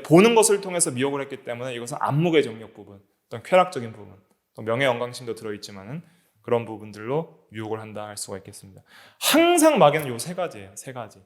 보는 것을 통해서 미혹을 했기 때문에 이것은 안목의 정욕 부분, 어떤 쾌락적인 부분, 또 명예 영광심도 들어있지만은 그런 부분들로 유혹을 한다 할 수가 있겠습니다. 항상 마귀는 요 세 가지예요. 세 가지.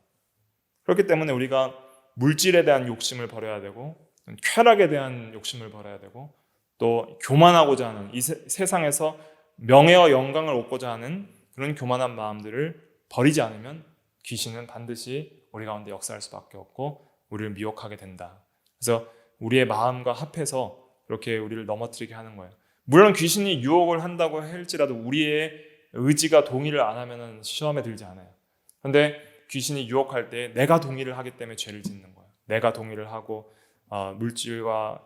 그렇기 때문에 우리가 물질에 대한 욕심을 버려야 되고, 쾌락에 대한 욕심을 버려야 되고, 또 교만하고자 하는 이 세상에서 명예와 영광을 얻고자 하는 그런 교만한 마음들을 버리지 않으면 귀신은 반드시 우리 가운데 역사할 수밖에 없고 우리를 미혹하게 된다. 그래서 우리의 마음과 합해서 그렇게 우리를 넘어뜨리게 하는 거예요. 물론 귀신이 유혹을 한다고 할지라도 우리의 의지가 동의를 안 하면 시험에 들지 않아요. 그런데 귀신이 유혹할 때 내가 동의를 하기 때문에 죄를 짓는 거예요. 내가 동의를 하고 물질과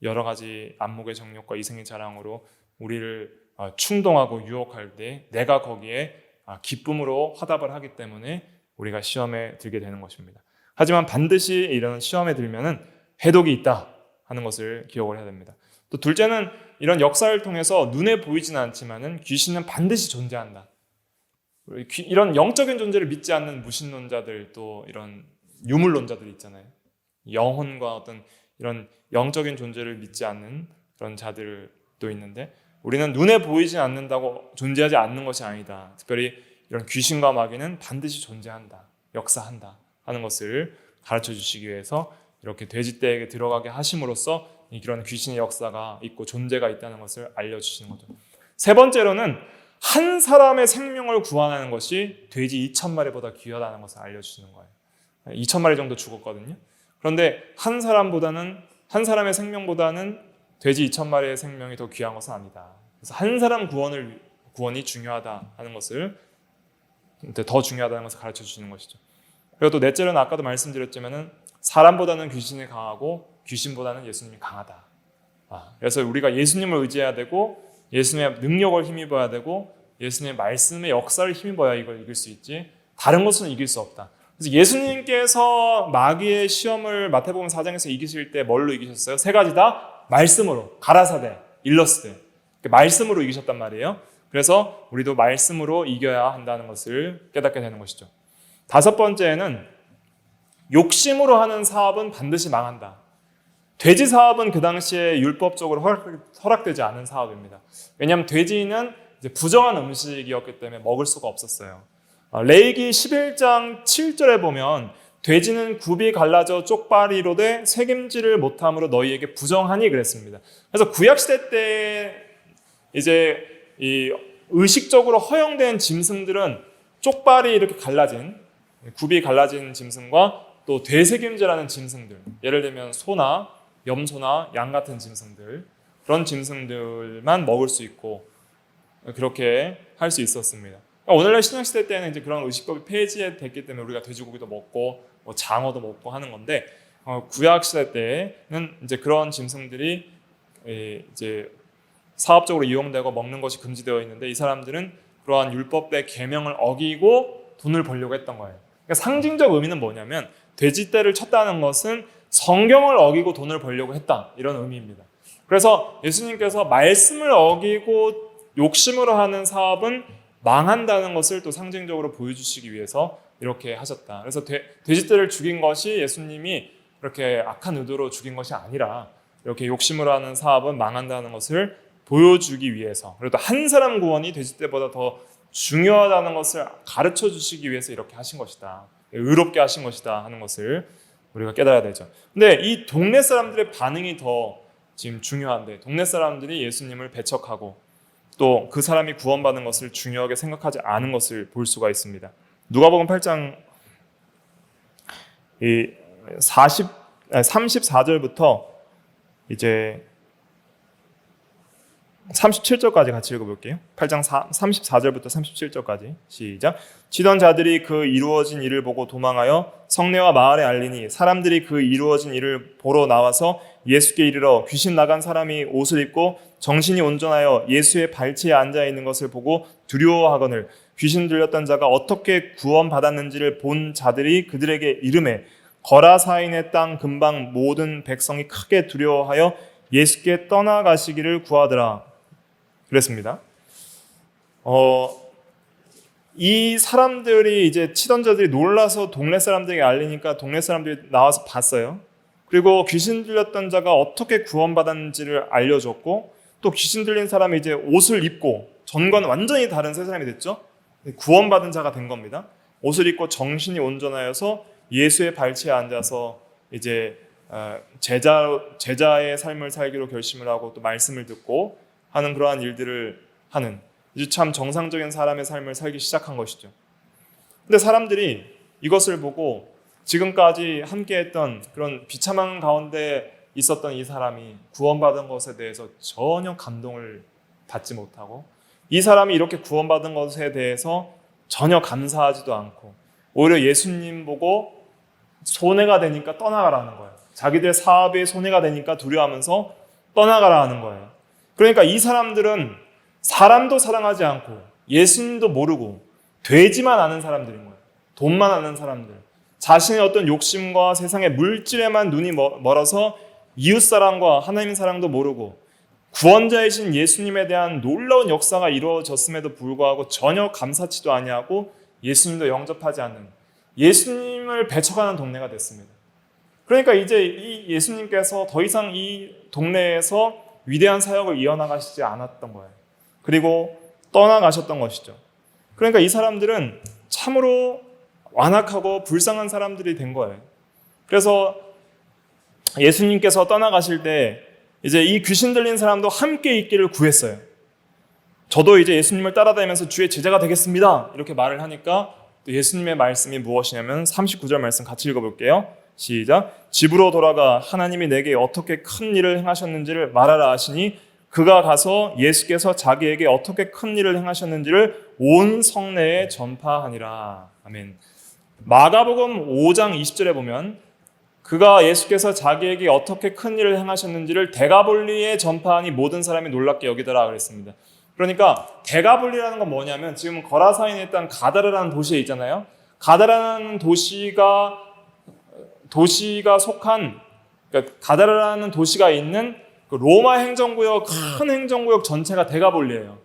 여러 가지 안목의 정욕과 이생의 자랑으로 우리를 충동하고 유혹할 때 내가 거기에 기쁨으로 화답을 하기 때문에 우리가 시험에 들게 되는 것입니다. 하지만 반드시 이런 시험에 들면은 해독이 있다 하는 것을 기억을 해야 됩니다. 또 둘째는 이런 역사를 통해서 눈에 보이지는 않지만은 귀신은 반드시 존재한다. 이런 영적인 존재를 믿지 않는 무신론자들, 또 이런 유물론자들 있잖아요. 영혼과 어떤 이런 영적인 존재를 믿지 않는 그런 자들도 있는데, 우리는 눈에 보이지 않는다고 존재하지 않는 것이 아니다. 특별히 이런 귀신과 마귀는 반드시 존재한다, 역사한다 하는 것을 가르쳐 주시기 위해서 이렇게 돼지떼에게 들어가게 하심으로써 이런 귀신의 역사가 있고 존재가 있다는 것을 알려주시는 거죠. 세 번째로는 한 사람의 생명을 구원하는 것이 돼지 2,000마리보다 귀하다는 것을 알려주시는 거예요. 2,000마리 정도 죽었거든요. 그런데 한 사람의 생명보다는 돼지 2,000마리의 생명이 더 귀한 것은 아니다. 그래서 한 사람 구원이 중요하다 하는 것을, 더 중요하다는 것을 가르쳐 주시는 것이죠. 그리고 또 넷째로는 아까도 말씀드렸지만은 사람보다는 귀신이 강하고 귀신보다는 예수님이 강하다. 그래서 우리가 예수님을 의지해야 되고 예수님의 능력을 힘입어야 되고 예수님의 말씀의 역사를 힘입어야 이걸 이길 수 있지, 다른 것은 이길 수 없다. 그래서 예수님께서 마귀의 시험을 마태복음 4장에서 이기실 때 뭘로 이기셨어요? 세 가지 다 말씀으로, 가라사대, 일러스대, 말씀으로 이기셨단 말이에요. 그래서 우리도 말씀으로 이겨야 한다는 것을 깨닫게 되는 것이죠. 다섯 번째는 욕심으로 하는 사업은 반드시 망한다. 돼지 사업은 그 당시에 율법적으로 허락되지 않은 사업입니다. 왜냐하면 돼지는 이제 부정한 음식이었기 때문에 먹을 수가 없었어요. 레위기 11장 7절에 보면 돼지는 굽이 갈라져 쪽발이로 돼 새김질을 못함으로 너희에게 부정하니 그랬습니다. 그래서 구약시대 때 이제 이 의식적으로 허용된 짐승들은 쪽발이 이렇게 갈라진, 굽이 갈라진 짐승과 또 되새김질하는 짐승들, 예를 들면 소나 염소나 양 같은 짐승들, 그런 짐승들만 먹을 수 있고 그렇게 할 수 있었습니다. 오늘날 신약시대 때는 이제 그런 의식법이 폐지됐기 때문에 우리가 돼지고기도 먹고 장어도 먹고 하는 건데, 구약시대 때는 이제 그런 짐승들이 이제 사업적으로 이용되고 먹는 것이 금지되어 있는데 이 사람들은 그러한 율법의 계명을 어기고 돈을 벌려고 했던 거예요. 그러니까 상징적 의미는 뭐냐면 돼지떼를 쳤다는 것은 성경을 어기고 돈을 벌려고 했다, 이런 의미입니다. 그래서 예수님께서 말씀을 어기고 욕심으로 하는 사업은 망한다는 것을 또 상징적으로 보여주시기 위해서 이렇게 하셨다. 그래서 돼지떼를 죽인 것이 예수님이 그렇게 악한 의도로 죽인 것이 아니라 이렇게 욕심으로 하는 사업은 망한다는 것을 보여주기 위해서, 그래도 한 사람 구원이 돼지떼보다 더 중요하다는 것을 가르쳐 주시기 위해서 이렇게 하신 것이다, 의롭게 하신 것이다 하는 것을 우리가 깨달아야 되죠. 근데 이 동네 사람들의 반응이 더 지금 중요한데, 동네 사람들이 예수님을 배척하고 또 그 사람이 구원받는 것을 중요하게 생각하지 않은 것을 볼 수가 있습니다. 누가복음 8장 34절부터 이제 37절까지 같이 읽어볼게요. 8장 34절부터 37절까지 시작. 치던 자들이 그 이루어진 일을 보고 도망하여 성내와 마을에 알리니 사람들이 그 이루어진 일을 보러 나와서 예수께 이르러 귀신 나간 사람이 옷을 입고 정신이 온전하여 예수의 발치에 앉아 있는 것을 보고 두려워하거늘 귀신 들렸던 자가 어떻게 구원받았는지를 본 자들이 그들에게 이르매 거라사인의 땅 근방 모든 백성이 크게 두려워하여 예수께 떠나가시기를 구하더라. 그랬습니다. 이 사람들이 이제 치던 자들이 놀라서 동네 사람들에게 알리니까 동네 사람들이 나와서 봤어요. 그리고 귀신 들렸던 자가 어떻게 구원받았는지를 알려줬고, 또 귀신 들린 사람이 이제 옷을 입고, 전과는 완전히 다른 세 사람이 됐죠. 구원받은 자가 된 겁니다. 옷을 입고 정신이 온전하여서 예수의 발치에 앉아서 이제 제자의 삶을 살기로 결심을 하고 또 말씀을 듣고 하는 그러한 일들을 하는, 이제 참 정상적인 사람의 삶을 살기 시작한 것이죠. 근데 사람들이 이것을 보고 지금까지 함께했던 그런 비참한 가운데 있었던 이 사람이 구원받은 것에 대해서 전혀 감동을 받지 못하고, 이 사람이 이렇게 구원받은 것에 대해서 전혀 감사하지도 않고 오히려 예수님 보고 손해가 되니까 떠나가라는 거예요. 자기들 사업에 손해가 되니까 두려워하면서 떠나가라 하는 거예요. 그러니까 이 사람들은 사람도 사랑하지 않고 예수님도 모르고 되지만 아는 사람들인 거예요. 돈만 아는 사람들. 자신의 어떤 욕심과 세상의 물질에만 눈이 멀어서 이웃사랑과 하나님 사랑도 모르고 구원자이신 예수님에 대한 놀라운 역사가 이루어졌음에도 불구하고 전혀 감사치도 아니하고 예수님도 영접하지 않는, 예수님을 배척하는 동네가 됐습니다. 그러니까 이제 이 예수님께서 더 이상 이 동네에서 위대한 사역을 이어나가시지 않았던 거예요. 그리고 떠나가셨던 것이죠. 그러니까 이 사람들은 참으로 완악하고 불쌍한 사람들이 된 거예요. 그래서 예수님께서 떠나가실 때 이제 이 귀신 들린 사람도 함께 있기를 구했어요. 저도 이제 예수님을 따라다니면서 주의 제자가 되겠습니다, 이렇게 말을 하니까 또 예수님의 말씀이 무엇이냐면 39절 말씀 같이 읽어볼게요. 시작. 집으로 돌아가 하나님이 내게 어떻게 큰 일을 행하셨는지를 말하라 하시니 그가 가서 예수께서 자기에게 어떻게 큰 일을 행하셨는지를 온 성내에 전파하니라. 아멘. 마가복음 5장 20절에 보면 그가 예수께서 자기에게 어떻게 큰 일을 행하셨는지를 데가볼리에 전파하니 모든 사람이 놀랍게 여기더라 그랬습니다. 그러니까 데가볼리라는 건 뭐냐면 지금 거라사인에 있던 가다라라는 도시에 있잖아요. 가다라는 도시가 속한, 그러니까 가다라라는 도시가 있는 그 로마 행정구역, 큰 행정구역 전체가 데가볼리예요.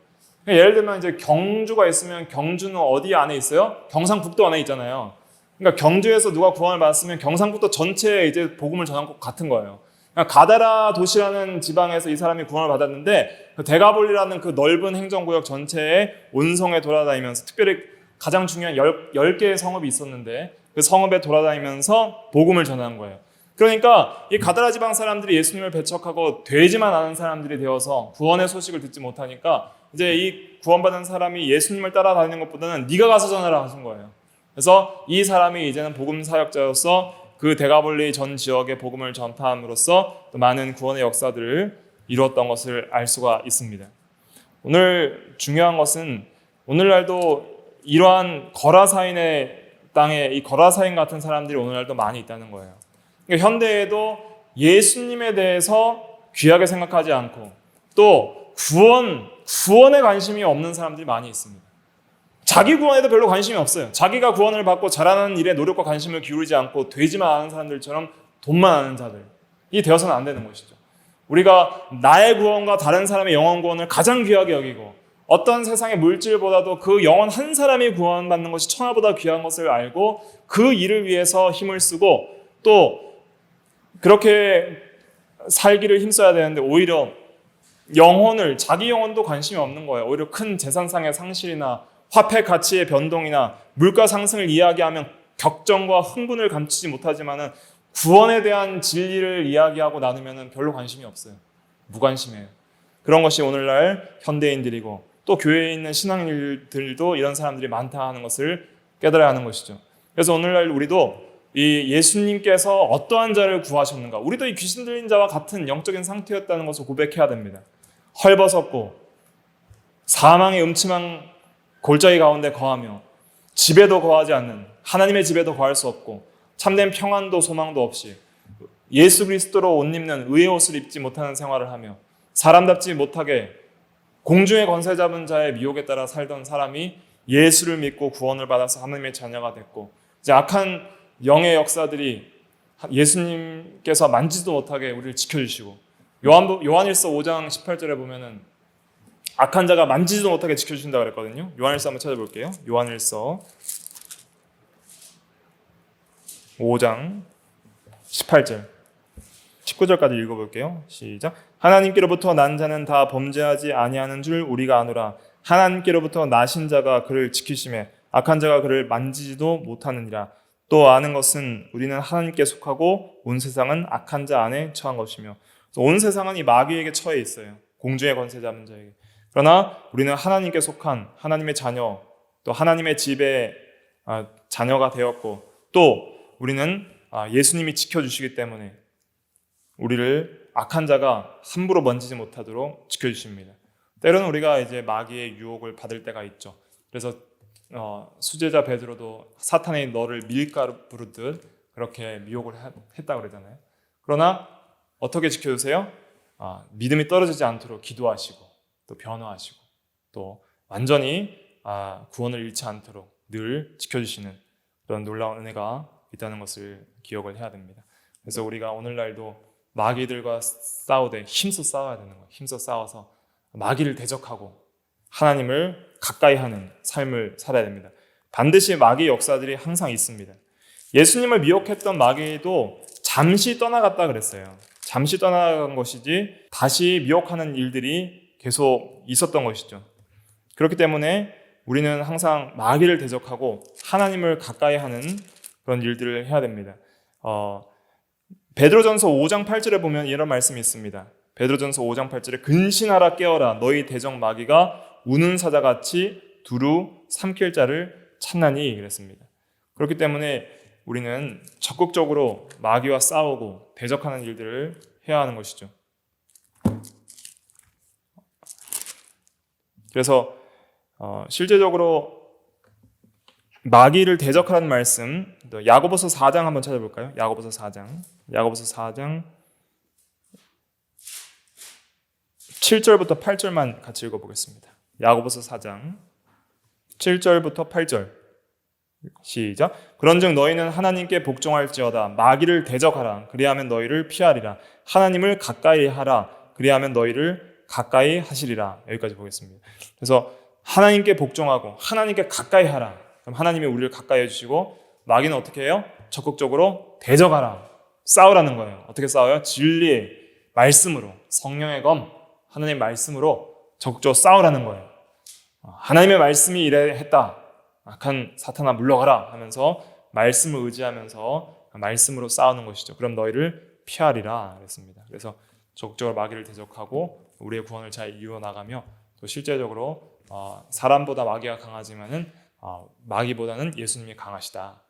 그러니까 예를 들면 이제 경주가 있으면 경주는 어디 안에 있어요? 경상북도 안에 있잖아요. 그러니까 경주에서 누가 구원을 받았으면 경상북도 전체에 이제 복음을 전한 것 같은 거예요. 그러니까 가다라 도시라는 지방에서 이 사람이 구원을 받았는데 그 데가볼리라는 그 넓은 행정구역 전체에 온성에 돌아다니면서, 특별히 가장 중요한 10개의 성읍이 있었는데 그 성읍에 돌아다니면서 복음을 전한 거예요. 그러니까 이 가다라 지방 사람들이 예수님을 배척하고 되지만 않은 사람들이 되어서 구원의 소식을 듣지 못하니까 이제 이 구원받은 사람이 예수님을 따라다니는 것보다는 네가 가서 전하라 하신 거예요. 그래서 이 사람이 이제는 복음 사역자로서 그 데가볼리 전 지역에 복음을 전파함으로써 또 많은 구원의 역사들을 이루었던 것을 알 수가 있습니다. 오늘 중요한 것은 오늘날도 이러한 거라사인의 땅에 이 거라사인 같은 사람들이 오늘날도 많이 있다는 거예요. 그러니까 현대에도 예수님에 대해서 귀하게 생각하지 않고 또 구원에 관심이 없는 사람들이 많이 있습니다. 자기 구원에도 별로 관심이 없어요. 자기가 구원을 받고 잘하는 일에 노력과 관심을 기울이지 않고 되지만 않은 사람들처럼 돈만 아는 자들이 되어서는 안 되는 것이죠. 우리가 나의 구원과 다른 사람의 영원 구원을 가장 귀하게 여기고 어떤 세상의 물질보다도 그 영혼 한 사람이 구원받는 것이 천하보다 귀한 것을 알고 그 일을 위해서 힘을 쓰고 또 그렇게 살기를 힘써야 되는데 오히려 자기 영혼도 관심이 없는 거예요. 오히려 큰 재산상의 상실이나 화폐 가치의 변동이나 물가 상승을 이야기하면 격정과 흥분을 감추지 못하지만은 구원에 대한 진리를 이야기하고 나누면 별로 관심이 없어요. 무관심해요. 그런 것이 오늘날 현대인들이고 또 교회에 있는 신앙인들도 이런 사람들이 많다 하는 것을 깨달아야 하는 것이죠. 그래서 오늘날 우리도 이 예수님께서 어떠한 자를 구하셨는가, 우리도 이 귀신 들린 자와 같은 영적인 상태였다는 것을 고백해야 됩니다. 헐벗었고 사망의 음침한 골짜기 가운데 거하며 집에도 거하지 않는, 하나님의 집에도 거할 수 없고 참된 평안도 소망도 없이 예수 그리스도로 옷 입는 의의 옷을 입지 못하는 생활을 하며 사람답지 못하게 공중의 권세 잡은 자의 미혹에 따라 살던 사람이 예수를 믿고 구원을 받아서 하나님의 자녀가 됐고, 이제 악한 영의 역사들이 예수님께서 만지도 못하게 우리를 지켜주시고, 요한일서 5장 18절에 보면은 악한 자가 만지지도 못하게 지켜주신다고 그랬거든요. 요한일서 한번 찾아볼게요. 요한일서 5장 18절 19절까지 읽어볼게요. 시작. 하나님께로부터 난 자는 다 범죄하지 아니하는 줄 우리가 아노라. 하나님께로부터 나신 자가 그를 지키심에 악한 자가 그를 만지지도 못하느니라. 또 아는 것은 우리는 하나님께 속하고 온 세상은 악한 자 안에 처한 것이며, 온 세상은 이 마귀에게 처해 있어요. 공중의 권세 잡은 자에게. 그러나 우리는 하나님께 속한 하나님의 자녀, 또 하나님의 집의 자녀가 되었고, 또 우리는 예수님이 지켜주시기 때문에 우리를 악한 자가 함부로 만지지 못하도록 지켜주십니다. 때로는 우리가 이제 마귀의 유혹을 받을 때가 있죠. 그래서 수제자 베드로도 사탄이 너를 밀가루 부르듯 그렇게 미혹을 했다고 그러잖아요. 그러나 어떻게 지켜주세요? 믿음이 떨어지지 않도록 기도하시고 또 변화하시고 또 완전히 구원을 잃지 않도록 늘 지켜주시는 그런 놀라운 은혜가 있다는 것을 기억을 해야 됩니다. 그래서 우리가 오늘날도 마귀들과 싸우되 힘써 싸워야 되는 거예요. 힘써 싸워서 마귀를 대적하고 하나님을 가까이 하는 삶을 살아야 됩니다. 반드시 마귀 역사들이 항상 있습니다. 예수님을 미혹했던 마귀도 잠시 떠나갔다 그랬어요. 잠시 떠나간 것이지 다시 미혹하는 일들이 계속 있었던 것이죠. 그렇기 때문에 우리는 항상 마귀를 대적하고 하나님을 가까이 하는 그런 일들을 해야 됩니다. 베드로전서 5장 8절에 보면 이런 말씀이 있습니다. 베드로전서 5장 8절에 근신하라 깨어라 너희 대적 마귀가 우는 사자같이 두루 삼킬 자를 찾나니 그랬습니다. 그렇기 때문에 우리는 적극적으로 마귀와 싸우고 대적하는 일들을 해야 하는 것이죠. 그래서 실제적으로 마귀를 대적하라는 말씀, 야고보서 4장 한번 찾아볼까요? 야고보서 4장 7절부터 8절만 같이 읽어보겠습니다. 야고보서 4장 7절부터 8절 시작. 그런즉 너희는 하나님께 복종할지어다. 마귀를 대적하라. 그리하면 너희를 피하리라. 하나님을 가까이 하라. 그리하면 너희를 가까이 하시리라. 여기까지 보겠습니다. 그래서 하나님께 복종하고 하나님께 가까이 하라. 그럼 하나님이 우리를 가까이 해주시고, 마귀는 어떻게 해요? 적극적으로 대적하라. 싸우라는 거예요. 어떻게 싸워요? 진리의 말씀으로, 성령의 검, 하나님의 말씀으로 적극적으로 싸우라는 거예요. 하나님의 말씀이 이래 했다. 악한 사탄아 물러가라 하면서 말씀을 의지하면서 말씀으로 싸우는 것이죠. 그럼 너희를 피하리라 그랬습니다. 그래서 적극적으로 마귀를 대적하고 우리의 구원을 잘 이루어나가며, 또 실제적으로 사람보다 마귀가 강하지만은 마귀보다는 예수님이 강하시다.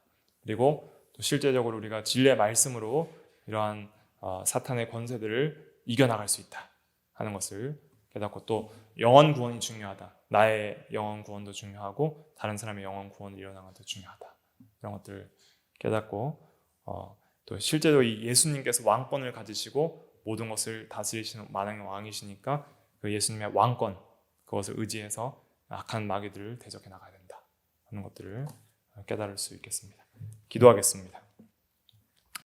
그리고 또 실제적으로 우리가 진리의 말씀으로 이러한 사탄의 권세들을 이겨나갈 수 있다 하는 것을 깨닫고, 또 영원 구원이 중요하다. 나의 영원 구원도 중요하고 다른 사람의 영원 구원을 이뤄나가는 것도 중요하다. 이런 것들을 깨닫고 또 실제로 이 예수님께서 왕권을 가지시고 모든 것을 다스리시는 만왕의 왕이시니까 그 예수님의 왕권, 그것을 의지해서 악한 마귀들을 대적해 나가야 된다 하는 것들을 깨달을 수 있겠습니다. 기도하겠습니다.